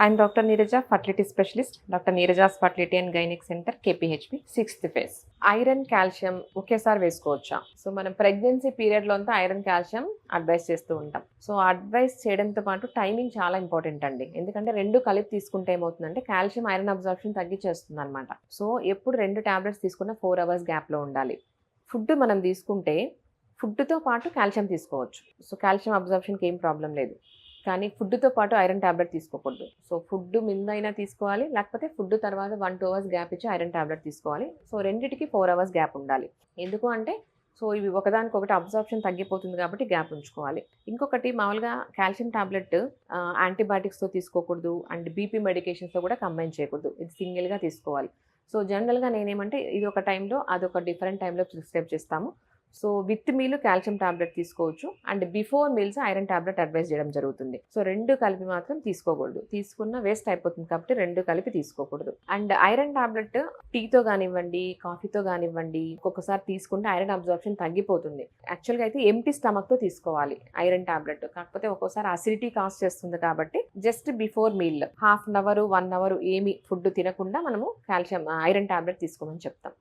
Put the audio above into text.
I'm Dr. Neeraja, fertility specialist, Dr. Neeraja's Fertility and Gynec Center, KPHP, 6th phase. Iron calcium ఒకేసారి వేసుకోవచ్చా? So మనం pregnancy పీరియడ్లో అంతా iron calcium advice చేస్తూ ఉంటాం. సో అడ్వైస్ చేయడంతో పాటు టైమింగ్ చాలా ఇంపార్టెంట్ అండి. ఎందుకంటే రెండు కలిపి తీసుకుంటే ఏమవుతుందంటే కాల్షియం ఐరన్ అబ్జార్ప్షన్ తగ్గించేస్తుంది అనమాట. సో ఎప్పుడు 2 టాబ్లెట్స్ తీసుకున్న 4 hours గ్యాప్లో ఉండాలి. ఫుడ్ మనం తీసుకుంటే ఫుడ్తో పాటు కాల్షియం తీసుకోవచ్చు. సో కాల్షియం అబ్జార్ప్షన్కి ఏం ప్రాబ్లం లేదు. కానీ ఫుడ్తో పాటు ఐరన్ టాబ్లెట్ తీసుకోకూడదు. సో ఫుడ్ ముందైనా తీసుకోవాలి, లేకపోతే ఫుడ్ తర్వాత 1-2 hours గ్యాప్ ఇచ్చి ఐరన్ టాబ్లెట్ తీసుకోవాలి. సో రెండిటికి 4 hours గ్యాప్ ఉండాలి. ఎందుకు అంటే సో ఇవి ఒకదానికొకటి అబ్జార్ప్షన్ తగ్గిపోతుంది కాబట్టి గ్యాప్ ఉంచుకోవాలి. ఇంకొకటి మామూలుగా కాల్షియం టాబ్లెట్ యాంటీబయాటిక్స్తో తీసుకోకూడదు అండ్ బీపీ మెడికేషన్స్తో కూడా కంబైన్ చేయకూడదు. ఇది సింగిల్గా తీసుకోవాలి. సో జనరల్గా నేనేమంటే ఇది ఒక టైంలో అదొక డిఫరెంట్ టైంలో ప్రిస్క్రైబ్ చేస్తాము. So with meal calcium tablet తీసుకోవచ్చు and before meals iron tablet advise చేయడం జరుగుతుంది. సో రెండు కలిపి మాత్రం తీసుకోకూడదు. తీసుకున్న వేస్ట్ అయిపోతుంది కాబట్టి రెండు కలిపి తీసుకోకూడదు. అండ్ ఐరన్ టాబ్లెట్ టీతో కానివ్వండి, కాఫీతో కానివ్వండి ఒక్కొక్కసారి తీసుకుంటే ఐరన్ అబ్జార్ప్షన్ తగ్గిపోతుంది. యాక్చువల్గా అయితే ఎంప్టీ స్టమక్తో తీసుకోవాలి ఐరన్ టాబ్లెట్. కాకపోతే ఒక్కోసారి అసిడిటీ కాజ్ చేస్తుంది కాబట్టి just before meal 1/2 hour 1 hour ఏమి ఫుడ్ తినకుండా మనము కాల్షియం ఐరన్ టాబ్లెట్ తీసుకోమని చెప్తాం.